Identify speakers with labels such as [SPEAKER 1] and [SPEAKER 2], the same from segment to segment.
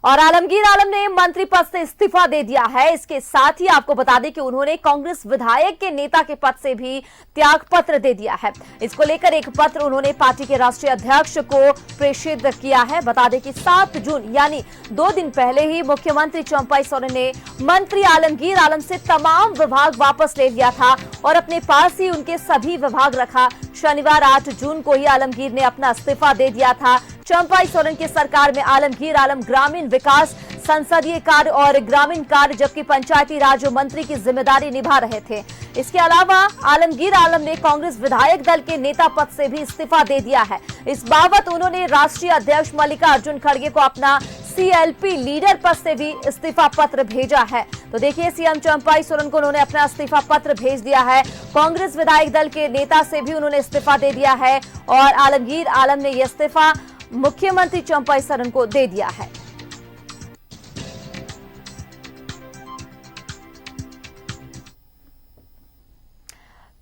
[SPEAKER 1] और आलमगीर आलम ने मंत्री पद से इस्तीफा दे दिया है। इसके साथ ही आपको बता दें कि उन्होंने कांग्रेस विधायक के नेता के पद से भी त्याग पत्र दे दिया है। इसको लेकर एक पत्र उन्होंने पार्टी के राष्ट्रीय अध्यक्ष को प्रेषित किया है। बता दें कि 7 जून यानी 2 दिन पहले ही मुख्यमंत्री चंपाई सोरेन ने मंत्री आलमगीर आलम से तमाम विभाग वापस ले लिया था और अपने पास ही उनके सभी विभाग रखा। शनिवार 8 जून को ही आलमगीर ने अपना इस्तीफा दे दिया था। चंपाई सोरेन की सरकार में आलमगीर आलम ग्रामीण विकास, संसदीय कार्य और ग्रामीण कार्य जबकि पंचायती राज मंत्री की जिम्मेदारी निभा रहे थे। इसके अलावा आलमगीर आलम ने कांग्रेस विधायक दल के नेता पद से भी इस्तीफा दे दिया है। इस बाबत उन्होंने राष्ट्रीय अध्यक्ष मल्लिकार्जुन खड़गे को अपना CLP लीडर पद से भी इस्तीफा पत्र भेजा है। तो देखिए, सीएम चंपाई सोरेन को उन्होंने अपना इस्तीफा पत्र भेज दिया है। कांग्रेस विधायक दल के नेता से भी उन्होंने इस्तीफा दे दिया है और आलमगीर आलम ने यह इस्तीफा मुख्यमंत्री चंपाई सोरेन को दे दिया है।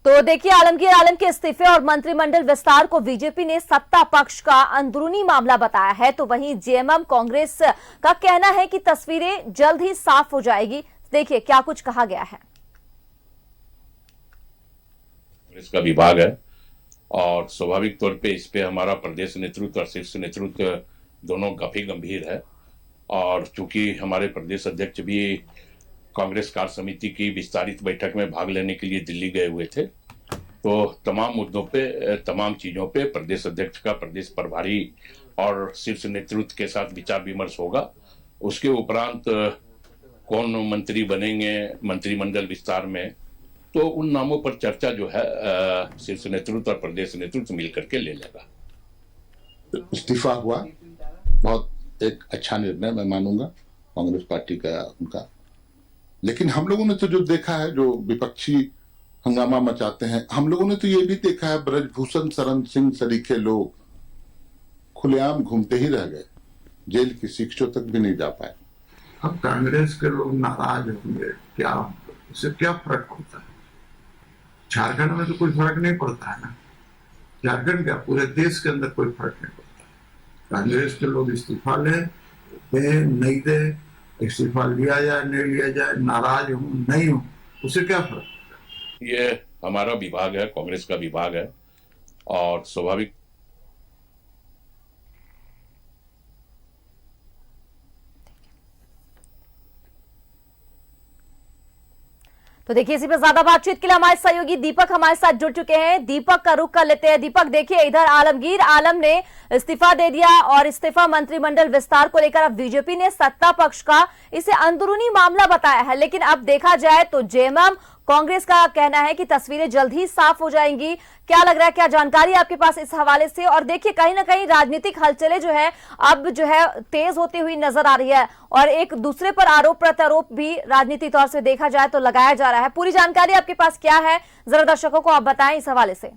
[SPEAKER 1] तो देखिए, आलमगीर आलम के इस्तीफे और मंत्रिमंडल विस्तार को बीजेपी ने सत्ता पक्ष का अंदरूनी मामला बताया है। तो वहीं जेएमएम कांग्रेस का कहना है कि तस्वीरें जल्द ही साफ हो जाएगी। देखिए क्या कुछ कहा गया है।
[SPEAKER 2] कांग्रेस का विभाग है और स्वाभाविक तौर पे इस पे हमारा प्रदेश नेतृत्व और शीर्ष नेतृत्व दोनों काफी गंभीर है। और चूंकि हमारे प्रदेश अध्यक्ष भी कांग्रेस कार्य समिति की विस्तारित बैठक में भाग लेने के लिए दिल्ली गए हुए थे, तो तमाम मुद्दों पे, तमाम चीजों पे प्रदेश अध्यक्ष का प्रदेश प्रभारी और शीर्ष नेतृत्व के साथ विचार विमर्श होगा। उसके उपरांत कौन मंत्री बनेंगे मंत्रिमंडल विस्तार में, तो उन नामों पर चर्चा जो है शीर्ष नेतृत्व और प्रदेश नेतृत्व मिलकर के ले लेगा।
[SPEAKER 3] इस्तीफा हुआ, बहुत एक अच्छा निर्णय मैं मानूंगा कांग्रेस पार्टी का उनका। लेकिन हम लोगों ने तो जो देखा है, जो विपक्षी हंगामा मचाते हैं, हम लोगों ने तो ये भी देखा है ब्रजभूषण शरण सिंह सरीखे लोग खुलेआम घूमते ही रह गए, जेल की शिक्षों तक भी नहीं जा पाए।
[SPEAKER 4] अब कांग्रेस के लोग नाराज होंगे, क्या इससे क्या फर्क होता है? झारखंड में तो कोई फर्क नहीं पड़ता है ना। झारखंड क्या, पूरे देश के अंदर कोई फर्क नहीं पड़ता। कांग्रेस के लोग इस्तीफा लें, दे नहीं दे, इस्तीफा लिया जाए नहीं लिया जाए, नाराज हो नहीं हो, उससे क्या फर्क?
[SPEAKER 2] ये हमारा विभाग है, कांग्रेस का विभाग है और स्वाभाविक
[SPEAKER 1] तो देखिए, इसी पर ज्यादा बातचीत के लिए हमारे सहयोगी दीपक हमारे साथ जुड़ चुके हैं। दीपक का रुख कर लेते हैं। दीपक, देखिए, इधर आलमगीर आलम ने इस्तीफा दे दिया और इस्तीफा मंत्रिमंडल विस्तार को लेकर अब बीजेपी ने सत्ता पक्ष का इसे अंदरूनी मामला बताया है। लेकिन अब देखा जाए तो जेएमएम कांग्रेस का कहना है कि तस्वीरें जल्द ही साफ हो जाएंगी। क्या लग रहा है, क्या जानकारी आपके पास इस हवाले से? और देखिए, कहीं ना कहीं राजनीतिक हलचलें जो है अब जो है तेज होती हुई नजर आ रही है और एक दूसरे पर आरोप प्रत्यारोप भी राजनीतिक तौर से देखा जाए तो लगाया जा रहा है। पूरी जानकारी आपके पास क्या है, जरा दर्शकों को आप बताएं इस हवाले से।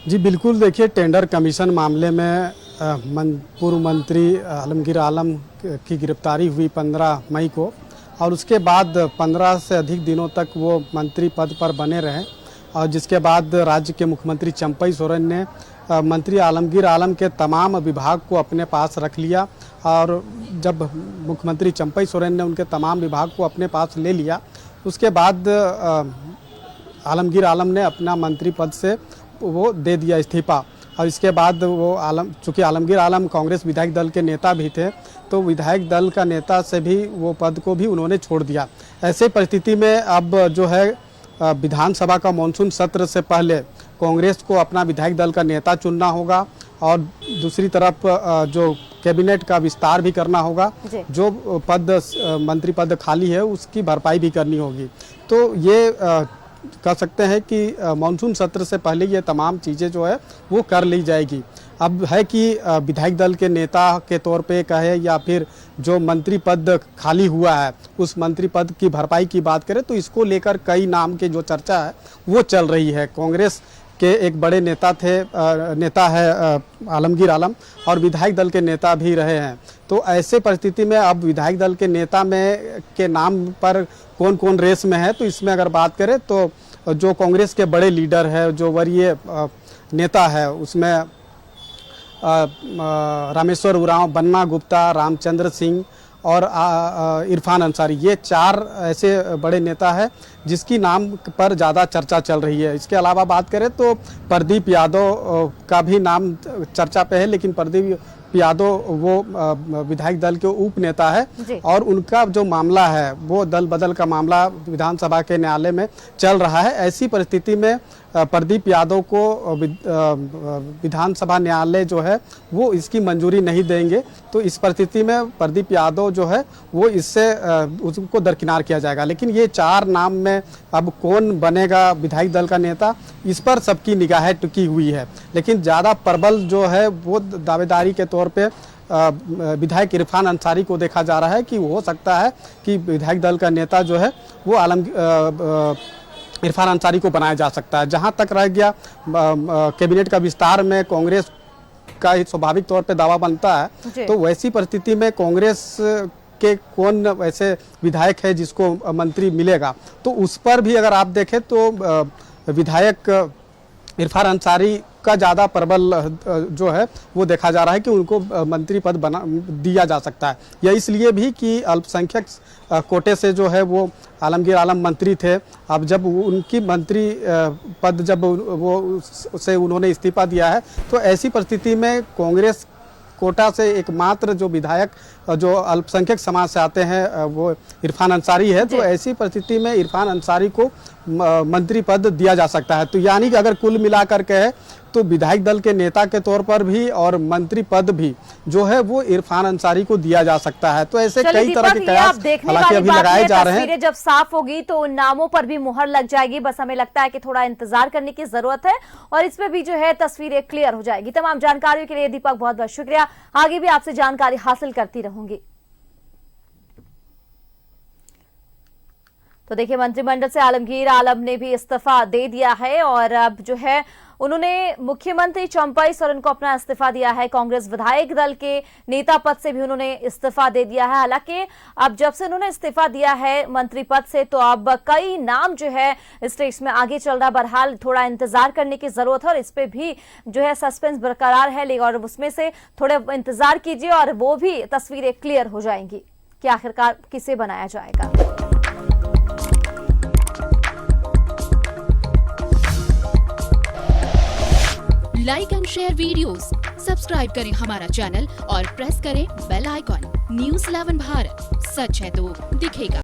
[SPEAKER 5] जी बिल्कुल, देखिए, टेंडर कमीशन मामले में पूर्व मंत्री आलमगीर आलम की गिरफ्तारी हुई 15 मई को और उसके बाद 15 से अधिक दिनों तक वो मंत्री पद पर बने रहे और जिसके बाद राज्य के मुख्यमंत्री चंपाई सोरेन ने मंत्री आलमगीर आलम के तमाम विभाग को अपने पास रख लिया। और जब मुख्यमंत्री चंपाई सोरेन ने उनके तमाम विभाग को अपने पास ले लिया, उसके बाद आलमगीर आलम ने अपना मंत्री पद से वो दे दिया इस्तीफा। और इसके बाद वो चूँकि आलमगीर आलम कांग्रेस विधायक दल के नेता भी थे, तो विधायक दल का नेता से भी वो पद को भी उन्होंने छोड़ दिया। ऐसे परिस्थिति में अब जो है विधानसभा का मानसून सत्र से पहले कांग्रेस को अपना विधायक दल का नेता चुनना होगा और दूसरी तरफ जो कैबिनेट का विस्तार भी करना होगा, जो पद मंत्री पद खाली है उसकी भरपाई भी करनी होगी। तो ये कह सकते हैं कि मानसून सत्र से पहले ये तमाम चीज़ें जो है वो कर ली जाएगी। अब है कि विधायक दल के नेता के तौर पे कहे या फिर जो मंत्री पद खाली हुआ है उस मंत्री पद की भरपाई की बात करें तो इसको लेकर कई नाम के जो चर्चा है वो चल रही है। कांग्रेस के एक बड़े नेता है आलमगीर आलम और विधायक दल के नेता भी रहे हैं। तो ऐसे परिस्थिति में अब विधायक दल के नेता में के नाम पर कौन कौन रेस में है, तो इसमें अगर बात करें तो जो कांग्रेस के बड़े लीडर है, जो वरीय नेता है, उसमें रामेश्वर उरांव, बन्ना गुप्ता, रामचंद्र सिंह और इरफान अंसारी, ये 4 ऐसे बड़े नेता हैं जिसकी नाम पर ज़्यादा चर्चा चल रही है। इसके अलावा बात करें तो प्रदीप यादव का भी नाम चर्चा पे है, लेकिन प्रदीप यादव वो विधायक दल के उप नेता है और उनका जो मामला है वो दल बदल का मामला विधानसभा के न्यायालय में चल रहा है। ऐसी परिस्थिति में प्रदीप यादव को विधानसभा न्यायालय जो है वो इसकी मंजूरी नहीं देंगे, तो इस परिस्थिति में प्रदीप यादव जो है वो इससे उसको दरकिनार किया जाएगा। लेकिन ये 4 नाम में अब कौन बनेगा विधायक दल का नेता, इस पर सबकी निगाहें टिकी हुई है। लेकिन ज़्यादा प्रबल जो है वो दावेदारी के तौर पे विधायक इरफान अंसारी को देखा जा रहा है कि हो सकता है कि विधायक दल का नेता जो है वो इरफान अंसारी को बनाया जा सकता है। जहां तक रह गया कैबिनेट का विस्तार में कांग्रेस का ही स्वाभाविक तौर पे दावा बनता है, तो वैसी परिस्थिति में कांग्रेस के कौन वैसे विधायक है जिसको मंत्री मिलेगा, तो उस पर भी अगर आप देखें तो विधायक इरफान अंसारी का ज़्यादा प्रबल जो है वो देखा जा रहा है कि उनको मंत्री पद दिया जा सकता है। यह इसलिए भी कि अल्पसंख्यक कोटे से जो है वो आलमगीर आलम मंत्री थे, अब जब उनकी मंत्री पद जब वो से उन्होंने इस्तीफा दिया है, तो ऐसी परिस्थिति में कांग्रेस कोटा से एकमात्र जो विधायक जो अल्पसंख्यक समाज से आते हैं वो इरफान अंसारी है, तो ऐसी परिस्थिति में इरफान अंसारी को मंत्री पद दिया जा सकता है। तो यानी कि अगर कुल मिलाकर के है तो विधायक दल के नेता के तौर पर भी और मंत्री पद भी जो है वो इरफान अंसारी को दिया जा सकता है। तो ऐसे कई तरह के कयास हालांकि अभी लगाए जा रहे हैं।
[SPEAKER 1] जब साफ होगी तो उन नामों पर भी मुहर लग जाएगी, बस हमें लगता है कि थोड़ा इंतजार करने की जरूरत है और इसमें भी जो है तस्वीरें क्लियर हो जाएगी। तमाम जानकारियों के लिए दीपक बहुत बहुत शुक्रिया, आगे भी आपसे जानकारी हासिल करती रहूंगी। तो देखिए, मंत्रिमंडल से आलमगीर आलम ने भी इस्तीफा दे दिया है और अब जो है उन्होंने मुख्यमंत्री चंपई सोरेन को अपना इस्तीफा दिया है। कांग्रेस विधायक दल के नेता पद से भी उन्होंने इस्तीफा दे दिया है। हालांकि अब जब से उन्होंने इस्तीफा दिया है मंत्री पद से, तो अब कई नाम जो है इस रेस में आगे चल रहा। बहरहाल थोड़ा इंतजार करने की जरूरत है और इस पे भी जो है सस्पेंस बरकरार है, लेकिन और उसमें से थोड़े इंतजार कीजिए और वो भी तस्वीरें क्लियर हो जाएंगी कि आखिरकार किसे बनाया जाएगा।
[SPEAKER 6] Like and share videos, subscribe करें हमारा चैनल और प्रेस करें बेल आइकॉन। News 11 भारत, सच है तो दिखेगा।